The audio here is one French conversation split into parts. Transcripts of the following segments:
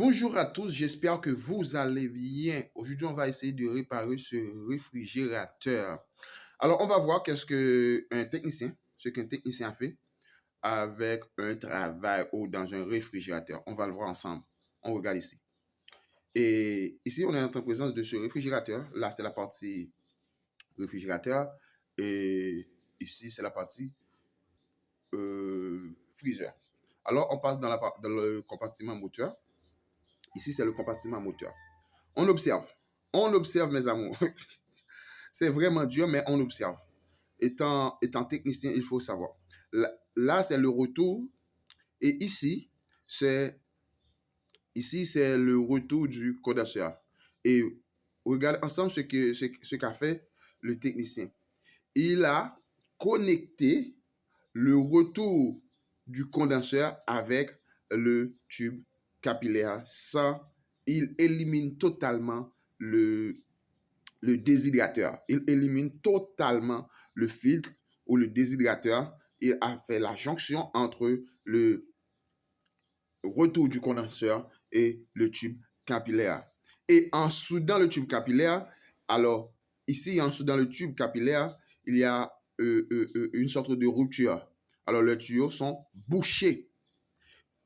Bonjour à tous, j'espère que vous allez bien. Aujourd'hui, on va essayer de réparer ce réfrigérateur. Alors, on va voir ce qu'un technicien a fait avec un travail ou dans un réfrigérateur. On va le voir ensemble. On regarde ici. Et ici, on est en présence de ce réfrigérateur. Là, c'est la partie réfrigérateur. Et ici, c'est la partie freezer. Alors, on passe dans le compartiment moteur. Ici, c'est le compartiment moteur. On observe. On observe, mes amours. C'est vraiment dur, mais on observe. Étant technicien, il faut savoir. Là, c'est le retour. Et c'est le retour du condenseur. Et regarde ensemble ce qu'a fait le technicien. Il a connecté le retour du condenseur avec le tube capillaire. Ça, il élimine totalement le déshydrateur. Il élimine totalement le filtre ou le déshydrateur. Il a fait la jonction entre le retour du condenseur et le tube capillaire. Et en soudant le tube capillaire, alors ici, en soudant le tube capillaire, il y a une sorte de rupture. Alors les tuyaux sont bouchés.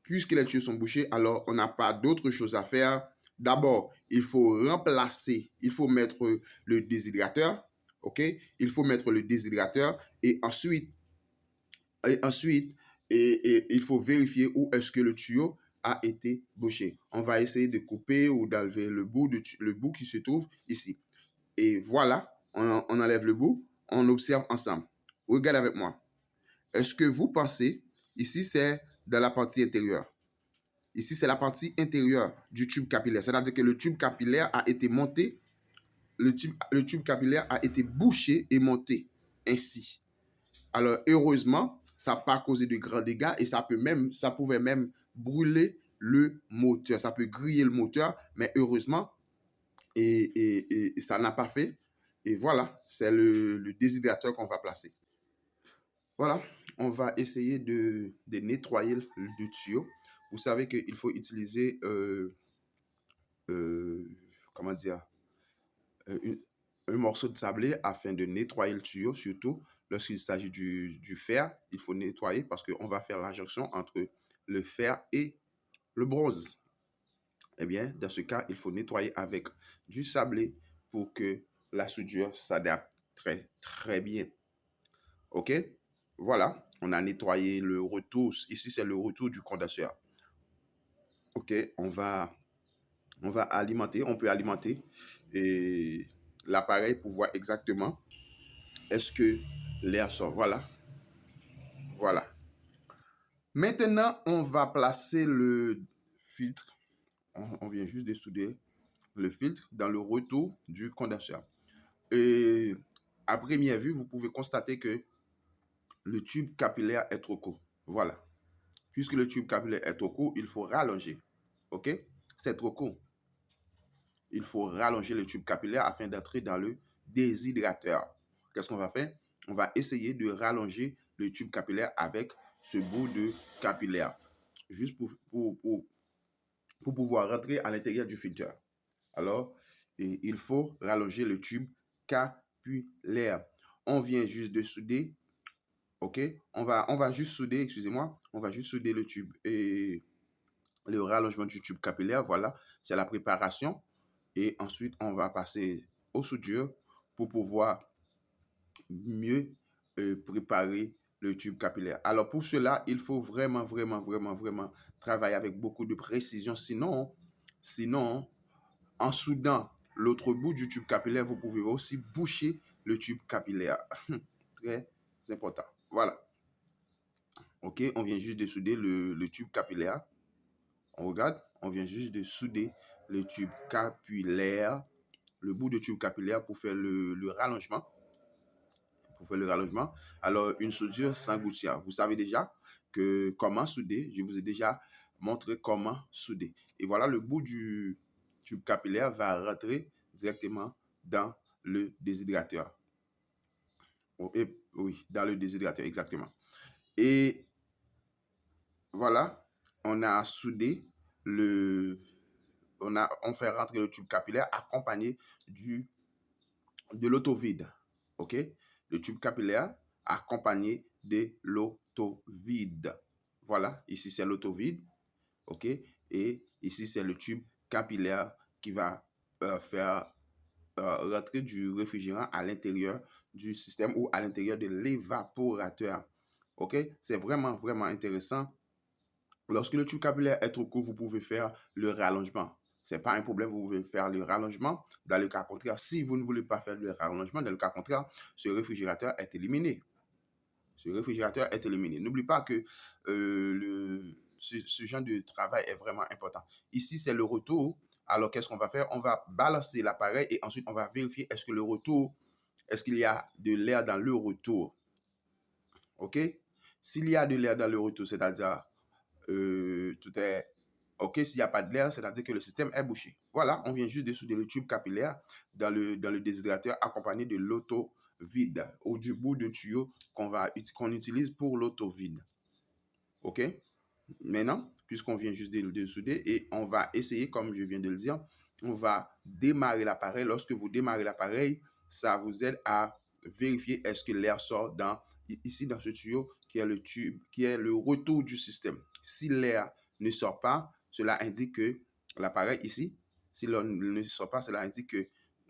Puisque les tuyaux sont bouchés, alors on n'a pas d'autre chose à faire. D'abord, il faut mettre le déshydrateur, ok? Il faut mettre le déshydrateur et ensuite, il faut vérifier où est-ce que le tuyau a été bouché. On va essayer de couper ou d'enlever le bout qui se trouve ici. Et voilà, on enlève le bout, on observe ensemble. Regarde avec moi. Est-ce que vous pensez, ici c'est dans la partie intérieure. Ici, c'est la partie intérieure du tube capillaire. C'est-à-dire que le tube capillaire a été monté, le tube capillaire a été bouché et monté ainsi. Alors, heureusement, ça n'a pas causé de grands dégâts et ça pouvait même brûler le moteur. Ça peut griller le moteur, mais heureusement, et ça n'a pas fait. Et voilà, c'est le déshydrateur qu'on va placer. Voilà, on va essayer de nettoyer le tuyau. Vous savez qu'il faut utiliser, comment dire, un morceau de sablé afin de nettoyer le tuyau, surtout lorsqu'il s'agit du fer. Il faut nettoyer parce qu'on va faire la jonction entre le fer et le bronze. Eh bien, dans ce cas, il faut nettoyer avec du sablé pour que la soudure s'adapte très, très bien. OK? Voilà, on a nettoyé le retour. Ici, c'est le retour du condenseur. OK, on va alimenter. On peut alimenter l'appareil pour voir exactement est-ce que l'air sort. Voilà. Voilà. Maintenant, on va placer le filtre. On vient juste de souder le filtre dans le retour du condenseur. Et à première vue, vous pouvez constater que le tube capillaire est trop court. Voilà. Puisque le tube capillaire est trop court, il faut rallonger. OK? C'est trop court. Il faut rallonger le tube capillaire afin d'entrer dans le déshydrateur. Qu'est-ce qu'on va faire? On va essayer de rallonger le tube capillaire avec ce bout de capillaire. Juste pour pouvoir rentrer à l'intérieur du filtre. Alors, il faut rallonger le tube capillaire. On vient juste de souder. OK? On va juste souder, excusez-moi. On va juste souder le tube et le rallongement du tube capillaire. Voilà, c'est la préparation. Et ensuite, on va passer aux soudures pour pouvoir mieux préparer le tube capillaire. Alors, pour cela, il faut vraiment, vraiment, vraiment, vraiment travailler avec beaucoup de précision. Sinon, en soudant l'autre bout du tube capillaire, vous pouvez aussi boucher le tube capillaire. Très important. Voilà. OK, on vient juste de souder le tube capillaire. On regarde, on vient juste de souder le tube capillaire, le bout de tube capillaire pour faire le rallongement. Alors, une soudure sans gouttière. Vous savez déjà comment souder. Je vous ai déjà montré comment souder. Et voilà, le bout du tube capillaire va rentrer directement dans le déshydrateur. Oui, dans le déshydrateur, exactement. Et voilà, on a soudé le on fait rentrer le tube capillaire accompagné de l'auto-vide. OK? Le tube capillaire accompagné de l'auto-vide. Voilà, ici c'est l'auto-vide. OK? Et ici c'est le tube capillaire qui va faire rentrer du réfrigérant à l'intérieur du système ou à l'intérieur de l'évaporateur. OK? C'est vraiment, vraiment intéressant. Lorsque le tube capillaire est trop court, vous pouvez faire le rallongement. Ce n'est pas un problème, vous pouvez faire le rallongement. Dans le cas contraire, si vous ne voulez pas faire le rallongement, dans le cas contraire, ce réfrigérateur est éliminé. Ce réfrigérateur est éliminé. N'oublie pas que ce genre de travail est vraiment important. Ici, c'est le retour. Alors, qu'est-ce qu'on va faire? On va balancer l'appareil et ensuite, on va vérifier est-ce que le retour, est-ce qu'il y a de l'air dans le retour. OK? S'il y a de l'air dans le retour, c'est-à-dire tout est OK, s'il n'y a pas de l'air, c'est-à-dire que le système est bouché. Voilà, on vient juste de souder le tube capillaire dans le déshydrateur accompagné de l'auto-vide ou du bout de tuyau qu'on utilise pour l'auto-vide. OK? Maintenant, puisqu'on vient juste de souder et on va essayer, comme je viens de le dire, on va démarrer l'appareil. Lorsque vous démarrez l'appareil, ça vous aide à vérifier est-ce que l'air sort ici dans ce tuyau qui est le tube, qui est le retour du système. Si l'air ne sort pas, cela indique que l'appareil ici, si l'air ne sort pas, cela indique que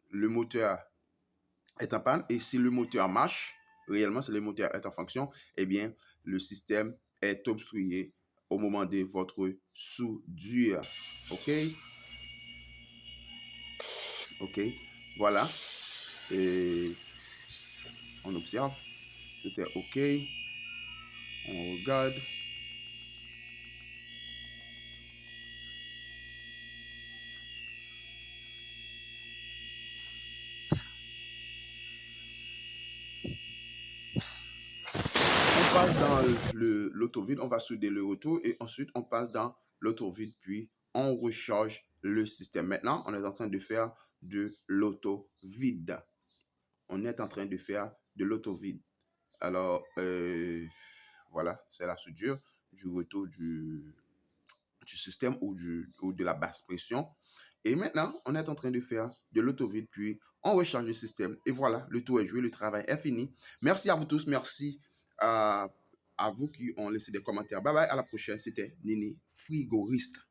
le moteur est en panne. Et si le moteur marche, réellement, si le moteur est en fonction, eh bien, le système est obstrué au moment de votre soudure. OK? OK. Voilà. Et on observe. Tout est OK. On regarde. On passe dans l'auto-vide, on va souder le retour et ensuite on passe dans l'auto-vide, puis on recharge le système. Maintenant, on est en train de faire de l'auto-vide. On est en train de faire de l'auto-vide. Alors, voilà, c'est la soudure du retour du système ou de la basse pression. Et maintenant, on est en train de faire de l'auto-vide, puis on recharge le système. Et voilà, le tour est joué, le travail est fini. Merci à vous tous, merci à vous qui ont laissé des commentaires. Bye bye, à la prochaine. C'était Nini Frigoriste.